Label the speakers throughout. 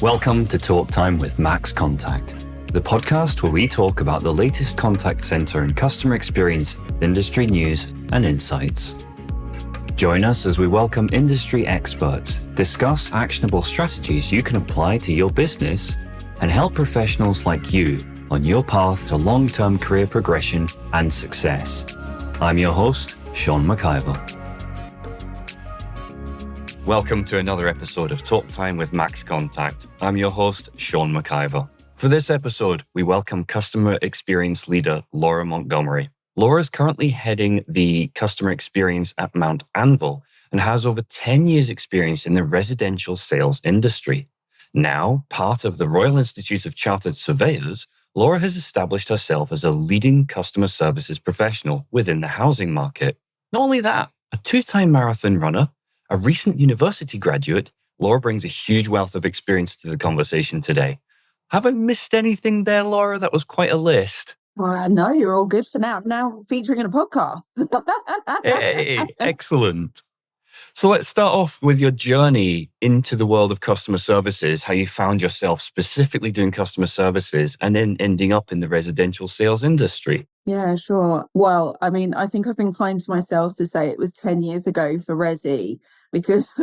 Speaker 1: Welcome to Talk Time with MaxContact, the podcast where we talk about the latest contact center and customer experience industry news and insights. Join us as we welcome industry experts, discuss actionable strategies you can apply to your business, and help professionals like you on your path to long-term career progression and success. I'm your host, Sean McIver. Welcome to another episode of Talk Time with MaxContact. I'm your host, Sean McIver. For this episode, we welcome customer experience leader Laura Montgomerie. Laura is currently heading the customer experience at Mount Anvil and has over 10 years experience in the residential sales industry. Now, part of the Royal Institute of Chartered Surveyors, Laura has established herself as a leading customer services professional within the housing market. Not only that, a two-time marathon runner, a recent university graduate, Laura brings a huge wealth of experience to the conversation today. Have I missed anything there, Laura? That was quite a list.
Speaker 2: Well, no, you're all good for now. Now featuring in a podcast.
Speaker 1: Hey, excellent. So let's start off with your journey into the world of customer services, how you found yourself specifically doing customer services and then ending up in the residential sales industry.
Speaker 2: Yeah, sure. Well, I mean, I think I've been kind to myself to say it was 10 years ago for Resi because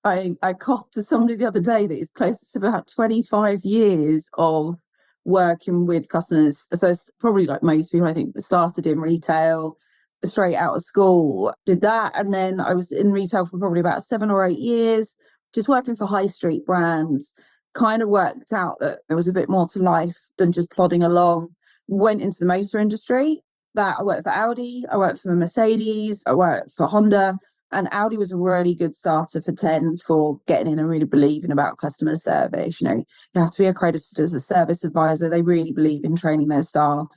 Speaker 2: I coughed to somebody the other day that is close to about 25 years of working with customers. So it's probably like most people, I think, started in retail straight out of school, did that. And then I was in retail for probably about 7 or 8 years, just working for high street brands, kind of worked out that there was a bit more to life than just plodding along. Went into the motor industry. That I worked for Audi, I worked for Mercedes, I worked for Honda, and Audi was a really good starter for 10 for getting in and really believing about customer service. You know, you have to be accredited as a service advisor. They really believe in training their staff.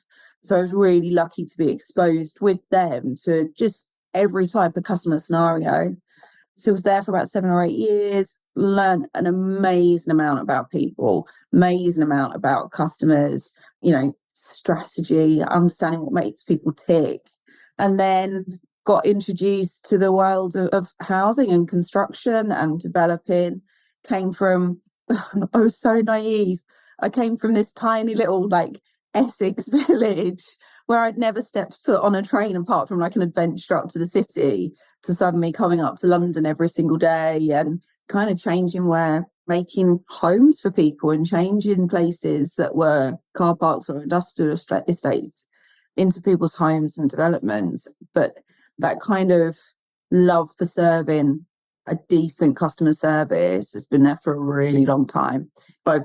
Speaker 2: So I was really lucky to be exposed with them to just every type of customer scenario. So I was there for about 7 or 8 years, learned an amazing amount about people, amazing amount about customers, you know, strategy, understanding what makes people tick. And then got introduced to the world of housing and construction and developing. Came from, I was so naive. I came from this tiny little Essex village where I'd never stepped foot on a train apart from like an adventure up to the city to suddenly coming up to London every single day and kind of changing where making homes for people and changing places that were car parks or industrial estates into people's homes and developments. But that kind of love for serving a decent customer service has been there for a really long time. I've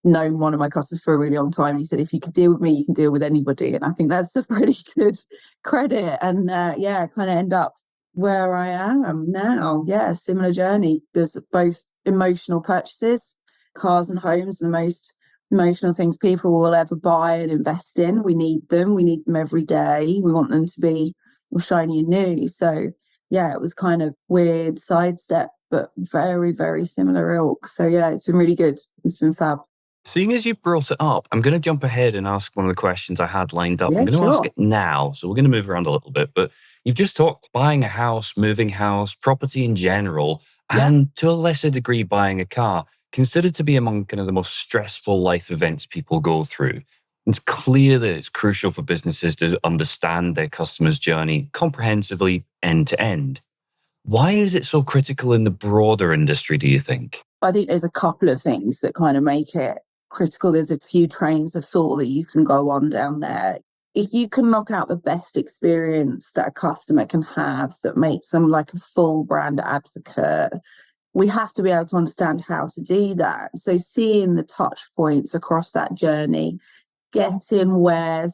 Speaker 2: known one of my customers for a really long time. He said, if you could deal with me, you can deal with anybody. And I think that's a pretty good credit. And kind of end up where I am now. Yeah, similar journey. There's both emotional purchases, cars and homes, the most emotional things people will ever buy and invest in. We need them. We need them every day. We want them to be all shiny and new. So yeah, it was kind of weird sidestep, but very, very similar ilk. So yeah, it's been really good. It's been fab.
Speaker 1: Seeing as you brought it up, I'm going to jump ahead and ask one of the questions I had lined up.
Speaker 2: Yeah,
Speaker 1: I'm going to
Speaker 2: sure.
Speaker 1: ask it now. So we're going to move around a little bit, but you've just talked buying a house, moving house, property in general, and to a lesser degree, buying a car, considered to be among kind of the most stressful life events people go through. It's clear that it's crucial for businesses to understand their customers' journey comprehensively end to end. Why is it so critical in the broader industry, do you think?
Speaker 2: I think there's a couple of things that kind of make it critical. There's a few trains of thought that you can go on down there. If you can knock out the best experience that a customer can have that makes them like a full brand advocate, we have to be able to understand how to do that. So seeing the touch points across that journey, getting where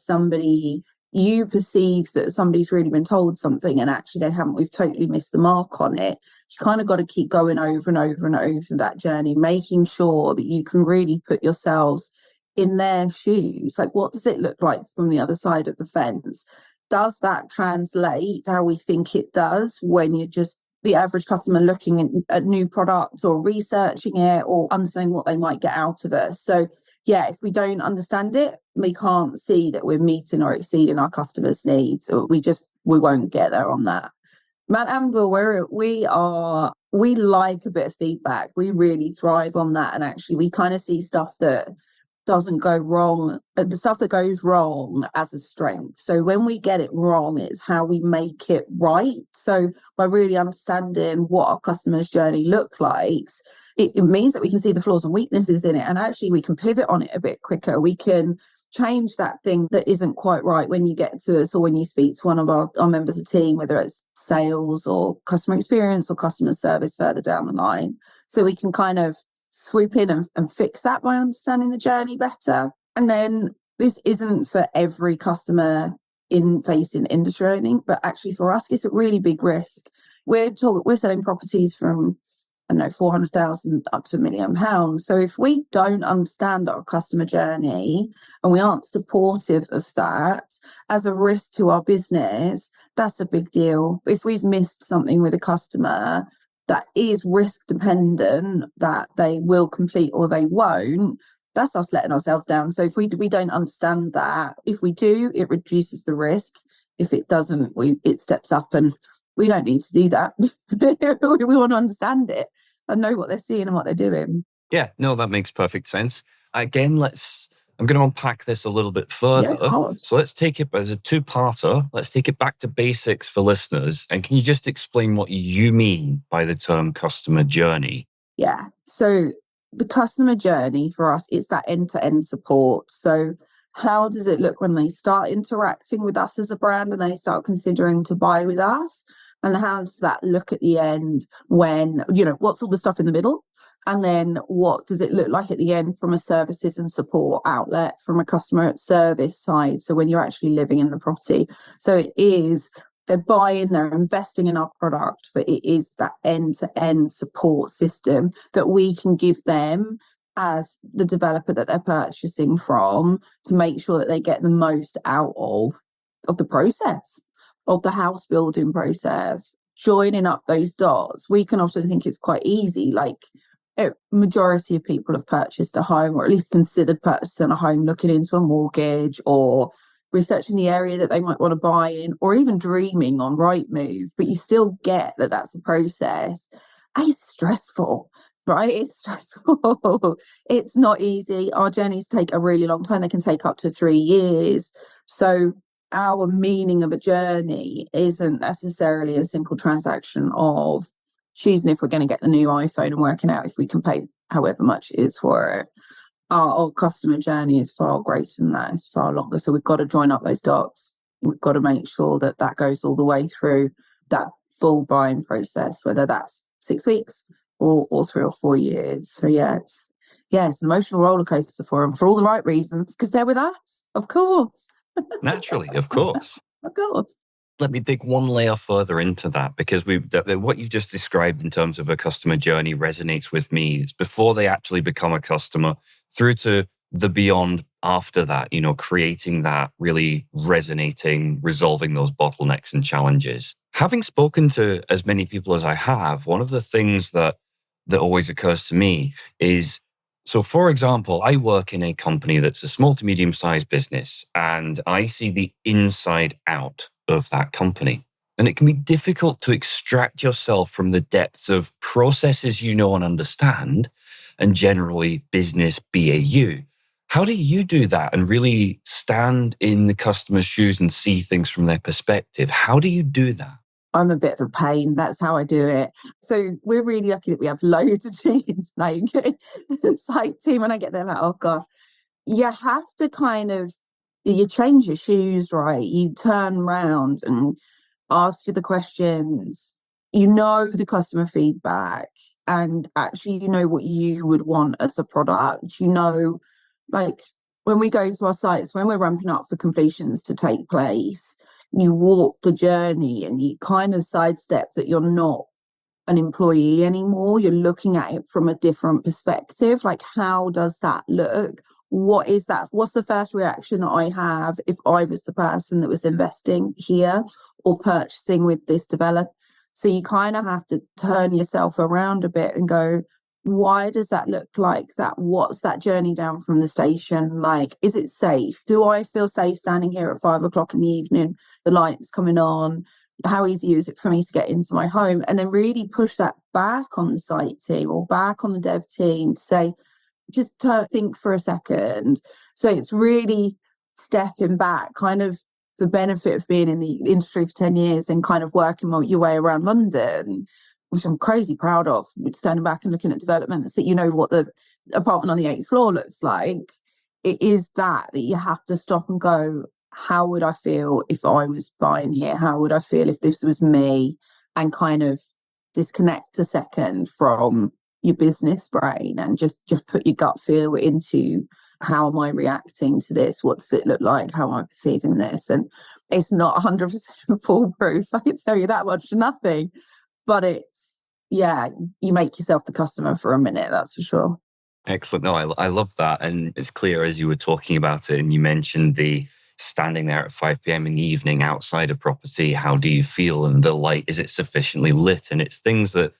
Speaker 2: you perceive that somebody's really been told something and actually they haven't, we've totally missed the mark on it. You kind of got to keep going over and over and over that journey, making sure that you can really put yourselves in their shoes. Like, what does it look like from the other side of the fence? Does that translate how we think it does when you're just the average customer looking at new products or researching it or understanding what they might get out of us? So yeah, if we don't understand it, we can't see that we're meeting or exceeding our customers' needs. Or we won't get there on that. Mount Anvil, we are we like a bit of feedback. We really thrive on that. And actually, we kind of see stuff that doesn't go wrong, the stuff that goes wrong as a strength. So when we get it wrong, it's how we make it right. So by really understanding what our customer's journey looks like, it means that we can see the flaws and weaknesses in it. And actually we can pivot on it a bit quicker. We can change that thing that isn't quite right when you get to us or when you speak to one of our members of the team, whether it's sales or customer experience or customer service further down the line. So we can kind of swoop in and fix that by understanding the journey better. And then this isn't for every customer in facing industry, I think, but actually for us, it's a really big risk. We're selling properties from, I don't know, 400,000 up to £1 million. So if we don't understand our customer journey and we aren't supportive of that as a risk to our business, that's a big deal. If we've missed something with a customer that is risk dependent, that they will complete or they won't, that's us letting ourselves down. So if we don't understand that, if we do, it reduces the risk. If it doesn't, it steps up, and we don't need to do that. We want to understand it and know what they're seeing and what they're doing.
Speaker 1: Yeah, no, that makes perfect sense. Again, I'm going to unpack this a little bit further.
Speaker 2: Yeah,
Speaker 1: so let's take it as a two-parter. Let's take it back to basics for listeners. And can you just explain what you mean by the term customer journey?
Speaker 2: Yeah. So the customer journey for us is that end-to-end support. So how does it look when they start interacting with us as a brand and they start considering to buy with us? And how does that look at the end when, what's all the stuff in the middle? And then what does it look like at the end from a services and support outlet, from a customer service side? So when you're actually living in the property. So they're buying, they're investing in our product, but it is that end-to-end support system that we can give them as the developer that they're purchasing from, to make sure that they get the most out of the process, of the house building process. Joining up those dots, we can often think it's quite easy. Like, majority of people have purchased a home, or at least considered purchasing a home, looking into a mortgage or researching the area that they might want to buy in, or even dreaming on Rightmove. But you still get that that's a process. And it's stressful, right? It's stressful. It's not easy. Our journeys take a really long time. They can take up to 3 years. So our meaning of a journey isn't necessarily a simple transaction of choosing if we're going to get the new iPhone and working out if we can pay however much it is for it. Our customer journey is far greater than that. It's far longer. So we've got to join up those dots. We've got to make sure that that goes all the way through that full buying process, whether that's 6 weeks or 3 or 4 years. So it's an emotional roller coaster for them for all the right reasons, because they're with us, of course.
Speaker 1: Naturally, of course.
Speaker 2: Of course.
Speaker 1: Let me dig one layer further into that, because what you've just described in terms of a customer journey resonates with me. It's before they actually become a customer, through to the beyond after that, creating that really resonating, resolving those bottlenecks and challenges. Having spoken to as many people as I have, one of the things that always occurs to me is, so for example, I work in a company that's a small to medium-sized business, and I see the inside out of that company. And it can be difficult to extract yourself from the depths of processes and understand, and generally business BAU. How do you do that and really stand in the customer's shoes and see things from their perspective? How do you do that?
Speaker 2: I'm a bit of a pain. That's how I do it. So we're really lucky that we have loads of teams, like site team. When I get there, like, oh gosh, you have to you change your shoes, right? You turn around and ask you the questions. The customer feedback, and actually, what you would want as a product. Like when we go to our sites, when we're ramping up for completions to take place, you walk the journey and you kind of sidestep that you're not an employee anymore. You're looking at it from a different perspective. Like, how does that look? What is that? What's the first reaction that I have if I was the person that was investing here or purchasing with this developer? So you kind of have to turn yourself around a bit and go, why does that look like that? What's that journey down from the station like? Is it safe? Do I feel safe standing here at 5 o'clock in the evening? The lights coming on, how easy is it for me to get into my home? And then really push that back on the site team or back on the dev team to say, just to think for a second. So it's really stepping back, kind of the benefit of being in the industry for 10 years and kind of working your way around London, which I'm crazy proud of, standing back and looking at developments that you know what the apartment on the 8th floor looks like. It is that you have to stop and go, how would I feel if I was buying here? How would I feel if this was me? And kind of disconnect a second from your business brain and just put your gut feel into, how am I reacting to this? What does it look like? How am I perceiving this? And it's not 100% foolproof. I can tell you that much for nothing. But it's, yeah, you make yourself the customer for a minute, that's for sure.
Speaker 1: Excellent. No, I love that. And it's clear as you were talking about it, and you mentioned the standing there at 5 p.m. in the evening outside a property, how do you feel? And the light, is it sufficiently lit? And it's things that,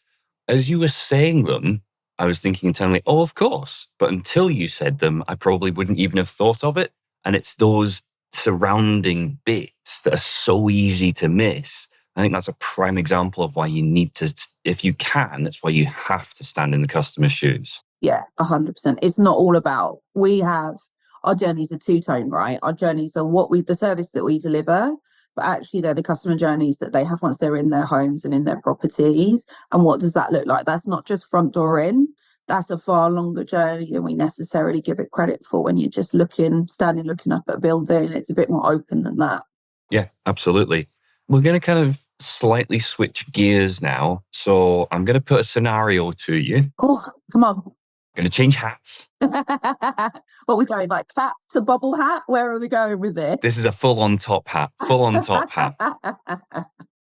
Speaker 1: as you were saying them, I was thinking internally, oh, of course. But until you said them, I probably wouldn't even have thought of it. And it's those surrounding bits that are so easy to miss. I think that's a prime example of why you need to, if you can, that's why you have to stand in the customer's shoes.
Speaker 2: Yeah, 100%. It's not all about, our journeys are two-tone, right? Our journeys are the service that we deliver, but actually they're the customer journeys that they have once they're in their homes and in their properties. And what does that look like? That's not just front door in. That's a far longer journey than we necessarily give it credit for when you're just standing looking up at a building. It's a bit more open than that.
Speaker 1: Yeah, absolutely. We're going to kind of slightly switch gears now. So I'm going to put a scenario to you.
Speaker 2: Oh, come on.
Speaker 1: Going to change hats.
Speaker 2: What are we going, like cap to bubble hat? Where are we going with this?
Speaker 1: This is a full-on top hat. Full-on top hat.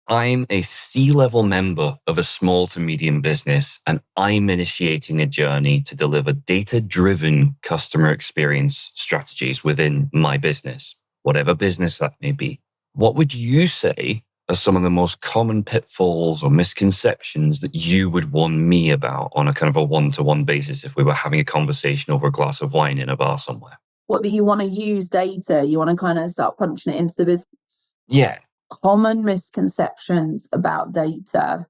Speaker 1: I'm a C-level member of a small to medium business, and I'm initiating a journey to deliver data-driven customer experience strategies within my business, whatever business that may be. What would you say are some of the most common pitfalls or misconceptions that you would warn me about on a kind of a one-to-one basis if we were having a conversation over a glass of wine in a bar somewhere?
Speaker 2: What, do you want to use data? You want to kind of start punching it into the business?
Speaker 1: Yeah.
Speaker 2: Common misconceptions about data.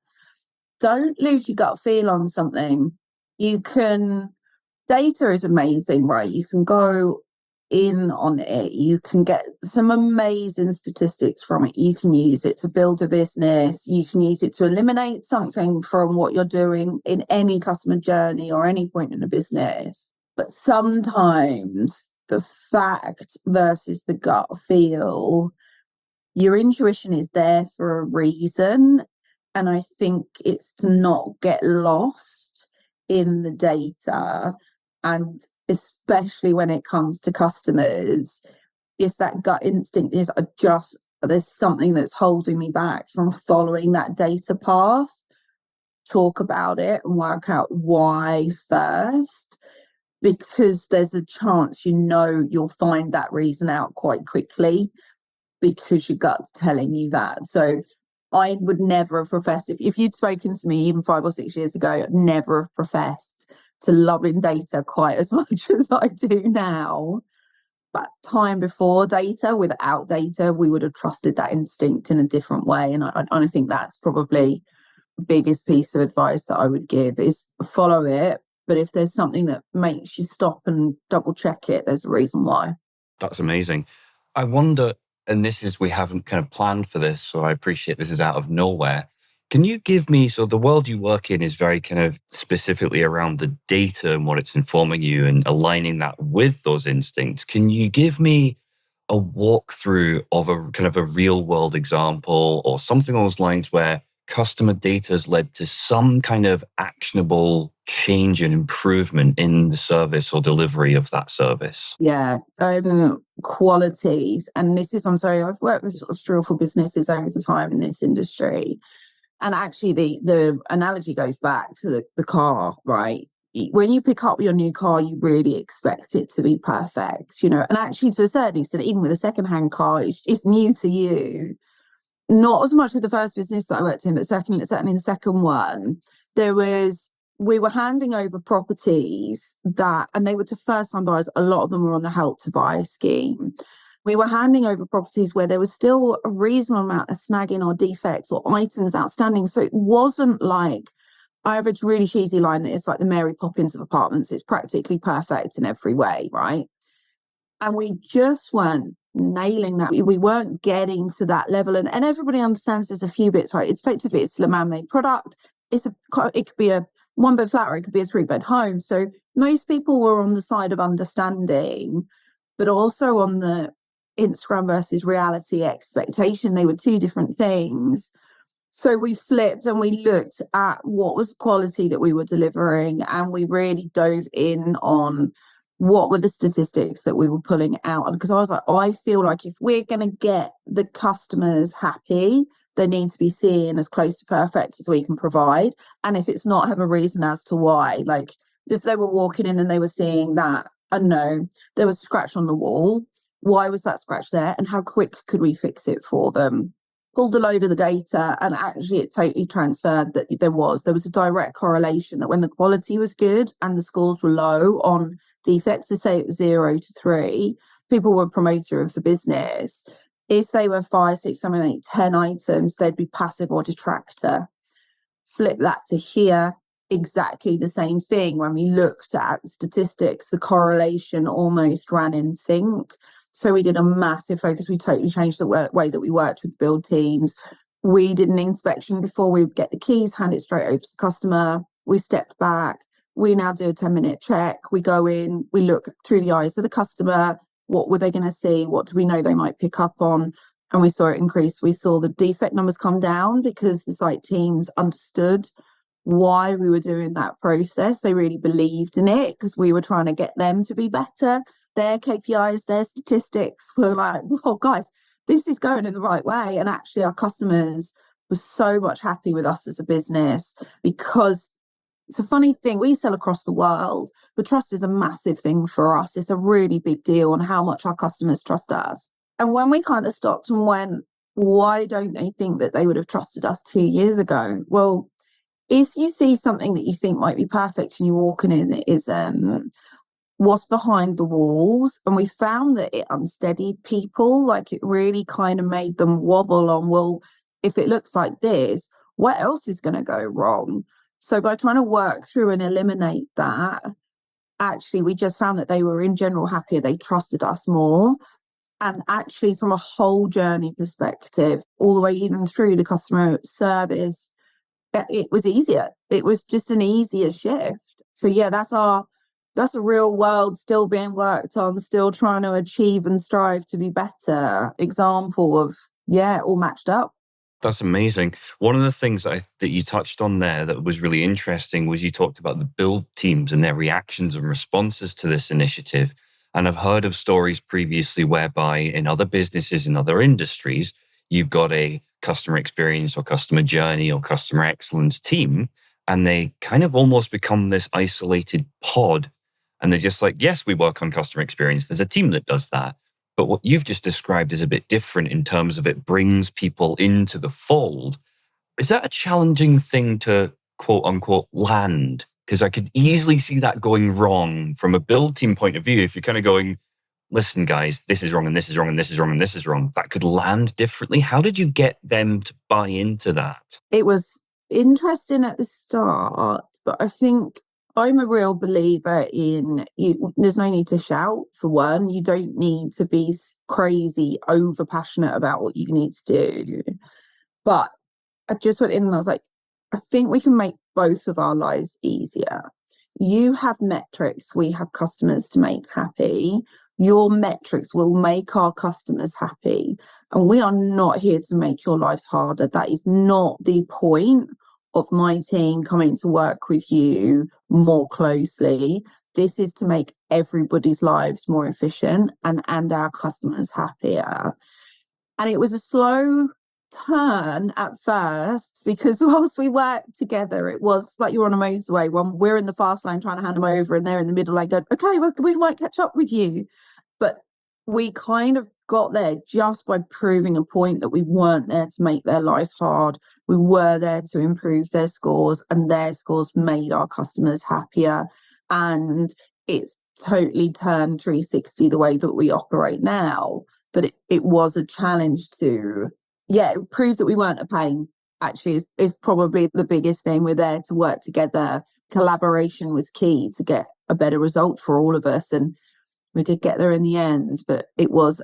Speaker 2: Don't lose your gut feel on something. Data is amazing, right? You can go in on it. You can get some amazing statistics from it. You can use it to build a business. You can use it to eliminate something from what you're doing in any customer journey or any point in a business. But sometimes the fact versus the gut feel, your intuition is there for a reason. And I think it's to not get lost in the data. And especially when it comes to customers, it's that gut instinct is there's something that's holding me back from following that data path. Talk about it and work out why first, because there's a chance you'll find that reason out quite quickly because your gut's telling you that. So I would never have professed, if you'd spoken to me even 5 or 6 years ago, I'd never have professed to loving data quite as much as I do now. But time before data, without data, we would have trusted that instinct in a different way. And I think that's probably the biggest piece of advice that I would give is follow it. But if there's something that makes you stop and double check it, there's a reason why.
Speaker 1: That's amazing. I wonder, and we haven't kind of planned for this, so I appreciate this is out of nowhere. Can you give me, so the world you work in is very kind of specifically around the data and what it's informing you and aligning that with those instincts. Can you give me a walkthrough of a kind of a real world example or something along those lines where customer data has led to some kind of actionable change and improvement in the service or delivery of that service?
Speaker 2: Yeah, qualities. And I've worked with sort of 3 or 4 businesses over the time in this industry. And actually the analogy goes back to the car, right? When you pick up your new car, you really expect it to be perfect, and actually to a certain extent, even with a secondhand car, it's new to you. Not as much with the first business that I worked in, but certainly in the second one, we were handing over properties and they were to first time buyers. A lot of them were on the Help to Buy scheme. We were handing over properties where there was still a reasonable amount of snagging or defects or items outstanding. So it wasn't like, I have a really cheesy line that it's like the Mary Poppins of apartments. It's practically perfect in every way, right? And we just weren't nailing that. We weren't getting to that level. And everybody understands there's a few bits, right? It's effectively, it's a man-made product. It could be a one-bed flat or it could be a three-bed home. So most people were on the side of understanding, but also on the Instagram versus reality expectation. They were two different things. So we flipped and we looked at what was the quality that we were delivering, and we really dove in on what were the statistics that we were pulling out. Because I was like, I feel like if we're going to get the customers happy, they need to be seeing as close to perfect as we can provide. And if it's not, have a reason as to why. Like if they were walking in and they were seeing that, I don't know, there was a scratch on the wall. Why was that scratch there? And how quick could we fix it for them? Pulled a load of the data, and actually it totally transferred that there was a direct correlation that when the quality was good and the scores were low on defects, to say it was 0 to 3, people were promoter of the business. If they were 5, 6, 7, 8, 10 items, they'd be passive or detractor. Flip that to here, exactly the same thing. When we looked at statistics, the correlation almost ran in sync. So we did a massive focus. We totally changed the way that we worked with build teams. We did an inspection before we would get the keys, hand it straight over to the customer. We stepped back. We now do a 10-minute check. We go in, we look through the eyes of the customer. What were they going to see? What do we know they might pick up on? And we saw it increase. We saw the defect numbers come down because the site teams understood why we were doing that process. They really believed in it because we were trying to get them to be better. Their KPIs, their statistics were like, oh, guys, this is going in the right way. And actually our customers were so much happy with us as a business, because it's a funny thing. We sell across the world, but trust is a massive thing for us. It's a really big deal on how much our customers trust us. And when we kind of stopped and went, why don't they think that they would have trusted us 2 years ago? Well, if you see something that you think might be perfect and you're walking in, it is what's behind the walls. And we found that it unsteadied people. Like it really kind of made them wobble on, well, if it looks like this, what else is going to go wrong? So by trying to work through and eliminate that, actually, we just found that they were in general happier. They trusted us more. And actually, from a whole journey perspective, all the way even through the customer service, it was easier. It was just an easier shift. So yeah, that's a real world still being worked on, still trying to achieve and strive to be better example of, yeah, all matched up.
Speaker 1: That's amazing. One of the things that you touched on there that was really interesting was you talked about the build teams and their reactions and responses to this initiative. And I've heard of stories previously whereby in other businesses, in other industries, you've got a customer experience or customer journey or customer excellence team, and they kind of almost become this isolated pod. And they're just like, yes, we work on customer experience. There's a team that does that. But what you've just described is a bit different in terms of it brings people into the fold. Is that a challenging thing to quote unquote land? Because I could easily see that going wrong from a build team point of view. If you're kind of going, listen, guys, this is wrong and this is wrong and this is wrong and this is wrong, that could land differently. How did you get them to buy into that?
Speaker 2: It was interesting at the start, but I think I'm a real believer in there's no need to shout for one. You don't need to be crazy, over passionate about what you need to do. But I just went in and I was like, I think we can make both of our lives easier. You have metrics, we have customers to make happy. Your metrics will make our customers happy. And we are not here to make your lives harder. That is not the point of my team coming to work with you more closely. This is to make everybody's lives more efficient and our customers happier. And it was a slow turn at first, because whilst we worked together, it was like you're on a motorway when we're in the fast lane trying to hand them over and they're in the middle, like, okay, well, we might catch up with you. But we kind of got there just by proving a point that we weren't there to make their life hard. We were there to improve their scores, and their scores made our customers happier. And it's totally turned 360 the way that we operate now. But it was a challenge to, it proved that we weren't a pain, actually, is probably the biggest thing. We're there to work together. Collaboration was key to get a better result for all of us. And we did get there in the end, but it was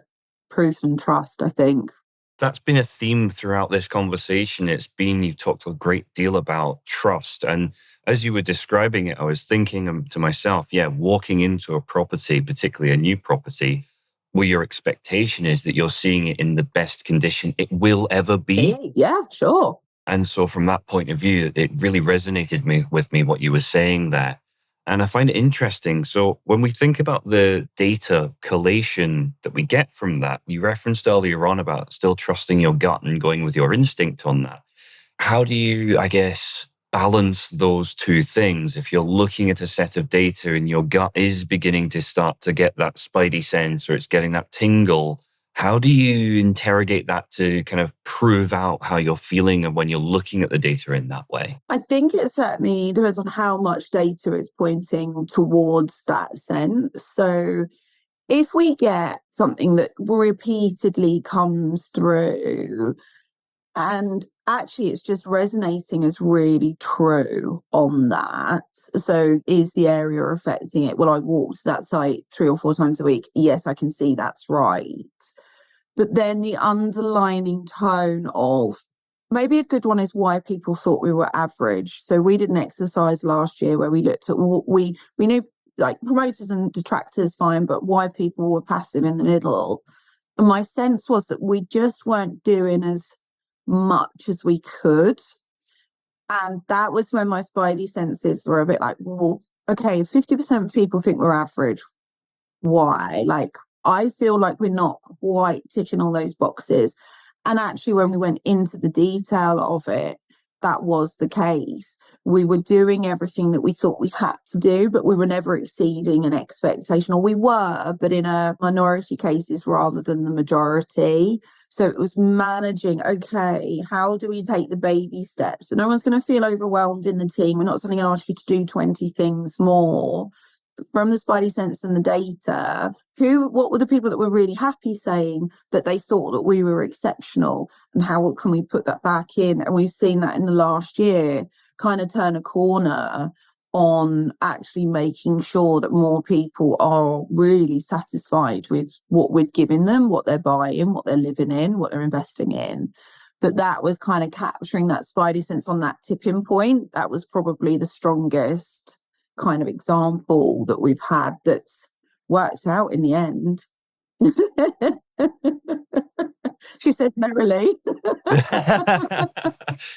Speaker 2: proof and trust, I think.
Speaker 1: That's been a theme throughout this conversation. You've talked a great deal about trust. And as you were describing it, I was thinking to myself, walking into a property, particularly a new property, where your expectation is that you're seeing it in the best condition it will ever be.
Speaker 2: Yeah, sure.
Speaker 1: And so from that point of view, it really resonated with me what you were saying there. And I find it interesting. So when we think about the data collation that we get from that, you referenced earlier on about still trusting your gut and going with your instinct on that. How do you, I guess, balance those two things? If you're looking at a set of data and your gut is beginning to start to get that spidey sense or it's getting that tingle, how do you interrogate that to kind of prove out how you're feeling and when you're looking at the data in that way?
Speaker 2: I think it certainly depends on how much data is pointing towards that sense. So if we get something that repeatedly comes through and actually it's just resonating as really true on that. So is the area affecting it? Well, I walk to that site 3 or 4 times a week. Yes, I can see that's right. But then the underlining tone of, maybe a good one is why people thought we were average. So we did an exercise last year where we looked at what we knew, like promoters and detractors fine, but why people were passive in the middle. And my sense was that we just weren't doing as much as we could. And that was when my spidey senses were a bit like, well, okay, 50% of people think we're average. Why? Like, I feel like we're not quite ticking all those boxes. And actually, when we went into the detail of it, that was the case. We were doing everything that we thought we had to do, but we were never exceeding an expectation, or we were, but in a minority cases rather than the majority. So it was managing, okay, how do we take the baby steps? So no one's going to feel overwhelmed in the team. We're not suddenly going to ask you to do 20 things more. From the spidey sense and the data, what were the people that were really happy saying that they thought that we were exceptional, and how can we put that back in? And we've seen that in the last year kind of turn a corner on actually making sure that more people are really satisfied with what we're giving them, what they're buying, what they're living in, what they're investing in. But that was kind of capturing that spidey sense on that tipping point. That was probably the strongest kind of example that we've had that's worked out in the end. She said merrily.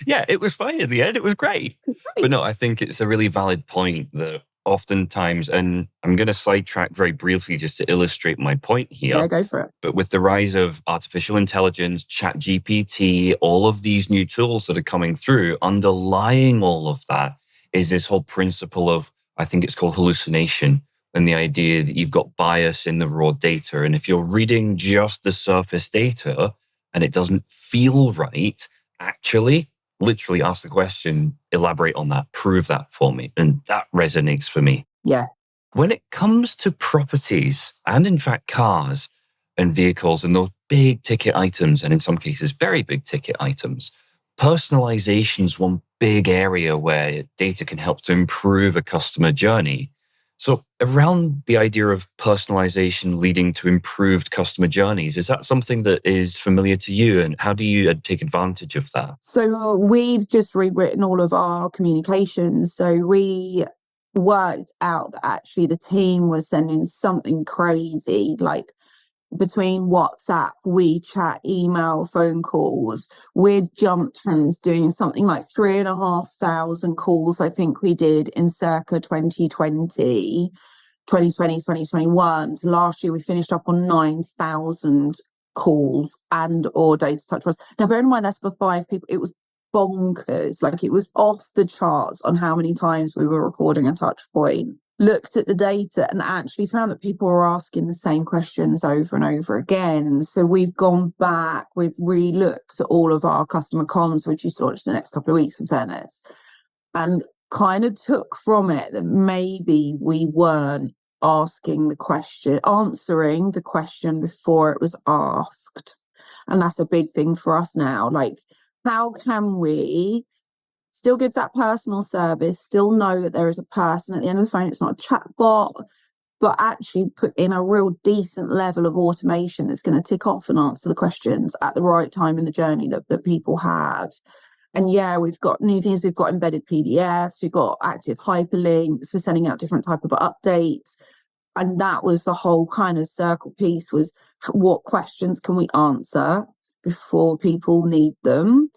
Speaker 1: Yeah, it was fine in the end. It was great. But no, I think it's a really valid point that oftentimes, and I'm going to sidetrack very briefly just to illustrate my point here.
Speaker 2: Yeah, go for it.
Speaker 1: But with the rise of artificial intelligence, ChatGPT, all of these new tools that are coming through, underlying all of that is this whole principle of, I think it's called hallucination, and the idea that you've got bias in the raw data. And if you're reading just the surface data and it doesn't feel right, actually, literally ask the question, elaborate on that, prove that for me. And that resonates for me.
Speaker 2: Yeah.
Speaker 1: When it comes to properties and in fact cars and vehicles and those big ticket items, and in some cases very big ticket items, personalization is one big area where data can help to improve a customer journey. So around the idea of personalization leading to improved customer journeys, is that something that is familiar to you? And how do you take advantage of that?
Speaker 2: So we've just rewritten all of our communications. So we worked out that actually the team was sending something crazy, like between WhatsApp, WeChat, email, phone calls. We jumped from doing something like 3,500 calls, I think we did in circa 2020, 2021. To last year, we finished up on 9,000 calls and or data touch points. Now, bear in mind, that's for 5 people. It was bonkers. Like, it was off the charts on how many times we were recording a touch point. Looked at the data and actually found that people were asking the same questions over and over again. So we've gone back, we've re-looked at all of our customer comms, which is launched in the next couple of weeks, in fairness, and kind of took from it that maybe we weren't answering the question before it was asked. And that's a big thing for us now. Like, how can we still give that personal service, still know that there is a person at the end of the phone, it's not a chat bot, but actually put in a real decent level of automation that's going to tick off and answer the questions at the right time in the journey that people have. And yeah, we've got new things. We've got embedded PDFs. We've got active hyperlinks for sending out different type of updates. And that was the whole kind of circle piece, was what questions can we answer before people need them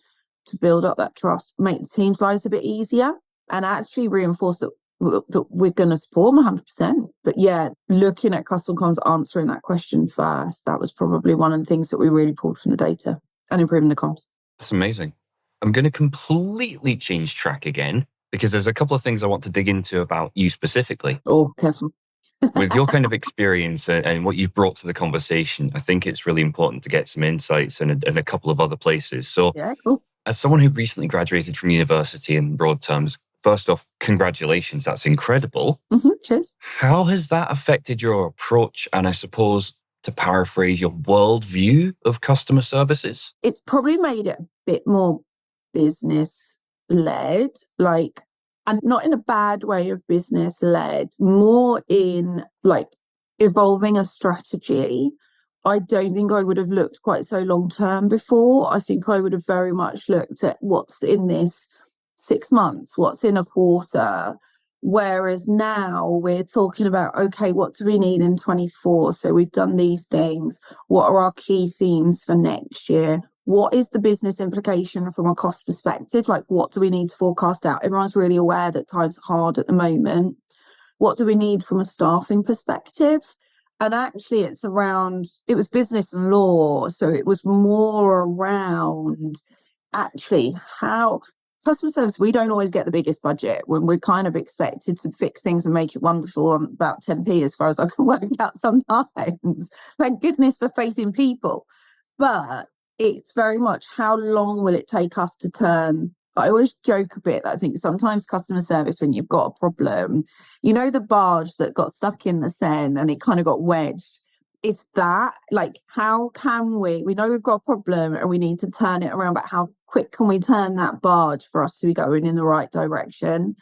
Speaker 2: to build up that trust, make the team's lives a bit easier, and actually reinforce that we're going to support them 100%. But yeah, looking at customer comms, answering that question first, that was probably one of the things that we really pulled from the data, and improving the comms.
Speaker 1: That's amazing. I'm going to completely change track again, because there's a couple of things I want to dig into about you specifically.
Speaker 2: Oh, careful.
Speaker 1: With your kind of experience and what you've brought to the conversation, I think it's really important to get some insights and a couple of other places. So
Speaker 2: yeah, cool.
Speaker 1: As someone who recently graduated from university, in broad terms, first off, congratulations. That's incredible.
Speaker 2: Cheers.
Speaker 1: How has that affected your approach and, I suppose, to paraphrase, your worldview of customer services?
Speaker 2: It's probably made it a bit more business-led, like, and not in a bad way of business-led, more in like evolving a strategy. I don't think I would have looked quite so long-term before. I think I would have very much looked at what's in this 6 months, what's in a quarter. Whereas now we're talking about, okay, what do we need in 24? So we've done these things. What are our key themes for next year? What is the business implication from a cost perspective? Like, what do we need to forecast out? Everyone's really aware that times are hard at the moment. What do we need from a staffing perspective? And actually it was business and law. So it was more around actually how customer service, we don't always get the biggest budget when we're kind of expected to fix things and make it wonderful on about 10p as far as I can work out sometimes. Thank goodness for faith in people. But it's very much, how long will it take us to turn? I always joke a bit that I think sometimes customer service, when you've got a problem, you know, the barge that got stuck in the Seine and it kind of got wedged. It's that, like, how can we know we've got a problem and we need to turn it around, but how quick can we turn that barge for us to be going in the right direction?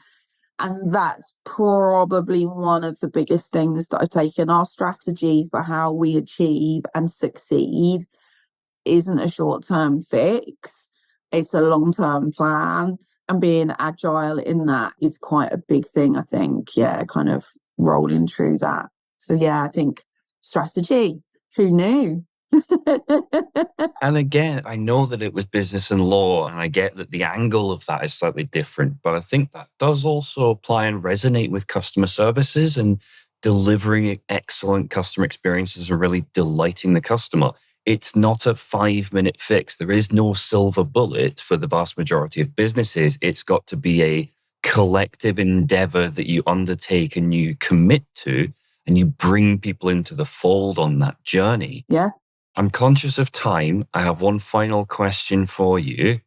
Speaker 2: And that's probably one of the biggest things that I've taken. Our strategy for how we achieve and succeed isn't a short-term fix. It's a long-term plan, and being agile in that is quite a big thing, I think. Yeah, kind of rolling through that. So yeah, I think strategy, who knew?
Speaker 1: And again, I know that it was business and law, and I get that the angle of that is slightly different, but I think that does also apply and resonate with customer services and delivering excellent customer experiences and really delighting the customer. It's not a 5-minute fix. There is no silver bullet for the vast majority of businesses. It's got to be a collective endeavor that you undertake and you commit to, and you bring people into the fold on that journey.
Speaker 2: Yeah.
Speaker 1: I'm conscious of time. I have one final question for you.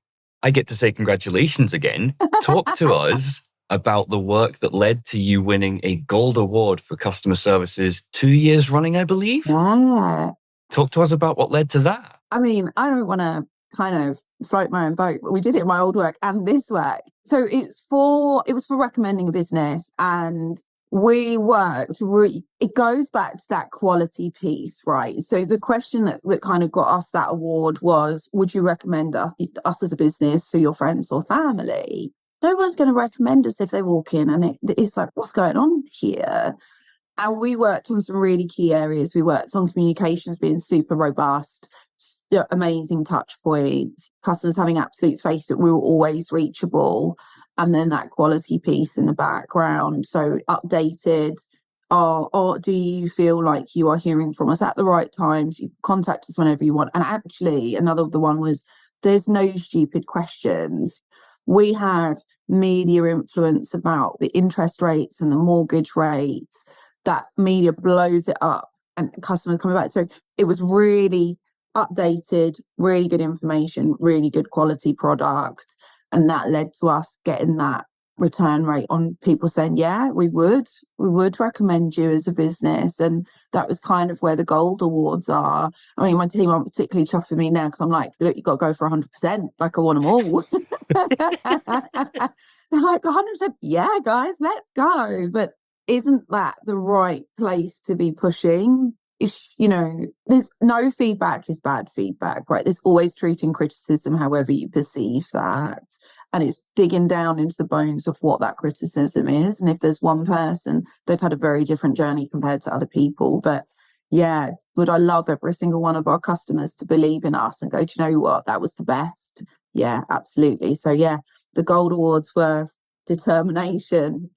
Speaker 1: I get to say congratulations again. Talk to us about the work that led to you winning a gold award for customer services 2 years running, I believe.
Speaker 2: Yeah.
Speaker 1: Talk to us about what led to that.
Speaker 2: I mean, I don't want to kind of float my own boat, but we did it in my old work and this work. So it was for recommending a business, and we worked really, it goes back to that quality piece, right? So the question that kind of got us that award was, would you recommend us as a business to your friends or family? No one's going to recommend us if they walk in, and it's like, what's going on here? And we worked on some really key areas. We worked on communications being super robust, amazing touch points, customers having absolute faith that we were always reachable, and then that quality piece in the background. So updated, or do you feel like you are hearing from us at the right times? You can contact us whenever you want. And actually, another of the one was, there's no stupid questions. We have media influence about the interest rates and the mortgage rates. That media blows it up and customers coming back. So it was really updated, really good information, really good quality product. And that led to us getting that return rate on people saying, yeah, we would recommend you as a business. And that was kind of where the gold awards are. I mean, my team aren't particularly chuffed with me now because I'm like, look, you've got to go for 100%. Like, I want them all. They're like, 100%. Yeah, guys, let's go. But isn't that the right place to be pushing? There's no feedback is bad feedback, right? There's always treating criticism however you perceive that. And it's digging down into the bones of what that criticism is. And if there's one person, they've had a very different journey compared to other people. But yeah, would I love every single one of our customers to believe in us and go, do you know what? That was the best. Yeah, absolutely. So yeah, the gold awards were determination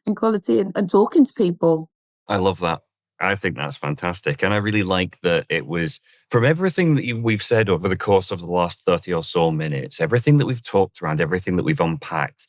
Speaker 2: and quality and talking to people.
Speaker 1: I love that. I think that's fantastic. And I really like that it was, from everything that we've said over the course of the last 30 or so minutes, everything that we've talked around, everything that we've unpacked,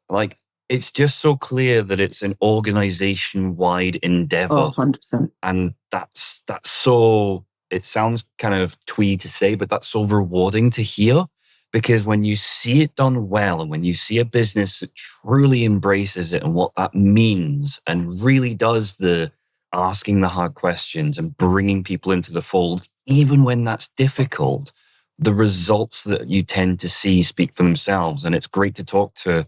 Speaker 1: like, it's just so clear that it's an organization-wide endeavor.
Speaker 2: Oh, 100%.
Speaker 1: And that's so, it sounds kind of twee to say, but that's so rewarding to hear. Because when you see it done well and when you see a business that truly embraces it and what that means and really does the asking the hard questions and bringing people into the fold, even when that's difficult, the results that you tend to see speak for themselves. And it's great to talk to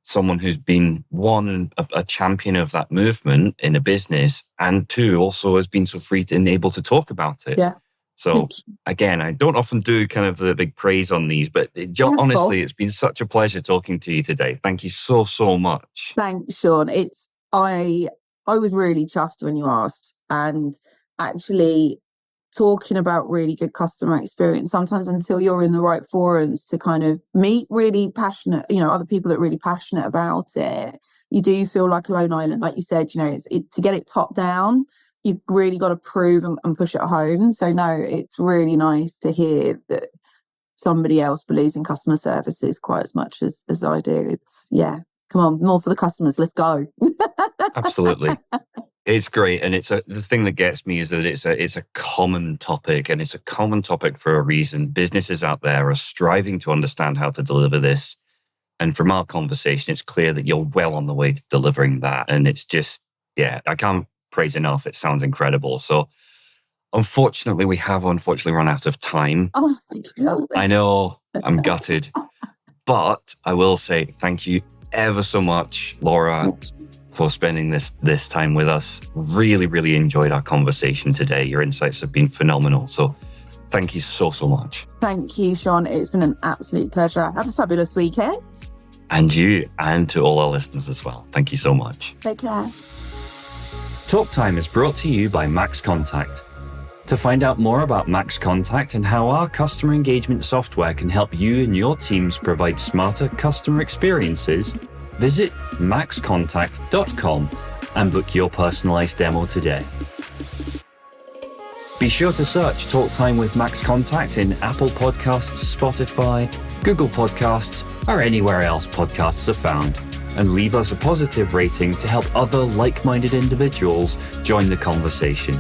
Speaker 1: someone who's been, one, a champion of that movement in a business, and two, also has been so free and able to talk about it.
Speaker 2: Yeah.
Speaker 1: So again, I don't often do kind of the big praise on these, but honestly, it's been such a pleasure talking to you today. Thank you so, so much.
Speaker 2: Thanks, Sean. I was really chuffed when you asked, and actually talking about really good customer experience, sometimes until you're in the right forums to kind of meet really passionate, other people that are really passionate about it, you do feel like a lone island. Like you said, to get it top down, you've really got to prove and push it home. So no, it's really nice to hear that somebody else believes in customer services quite as much as I do. It's, yeah, come on, more for the customers. Let's go.
Speaker 1: Absolutely. It's great. And the thing that gets me is that it's a common topic, and it's a common topic for a reason. Businesses out there are striving to understand how to deliver this. And from our conversation, it's clear that you're well on the way to delivering that. And it's just, yeah, I can't praise enough. It sounds incredible. So unfortunately, we have run out of time.
Speaker 2: Oh, no.
Speaker 1: I know, I'm gutted. But I will say thank you ever so much, Laura, for spending this time with us. Really, really enjoyed our conversation today. Your insights have been phenomenal. So thank you so, so much.
Speaker 2: Thank you, Sean. It's been an absolute pleasure. Have a fabulous weekend.
Speaker 1: And you, and to all our listeners as well. Thank you so much.
Speaker 2: Take care.
Speaker 1: Talk Time is brought to you by MaxContact. To find out more about MaxContact and how our customer engagement software can help you and your teams provide smarter customer experiences, visit maxcontact.com and book your personalized demo today. Be sure to search Talk Time with MaxContact in Apple Podcasts, Spotify, Google Podcasts, or anywhere else podcasts are found, and leave us a positive rating to help other like-minded individuals join the conversation.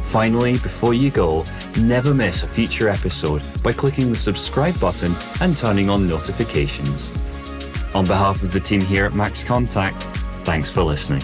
Speaker 1: Finally, before you go, never miss a future episode by clicking the subscribe button and turning on notifications. On behalf of the team here at MaxContact, thanks for listening.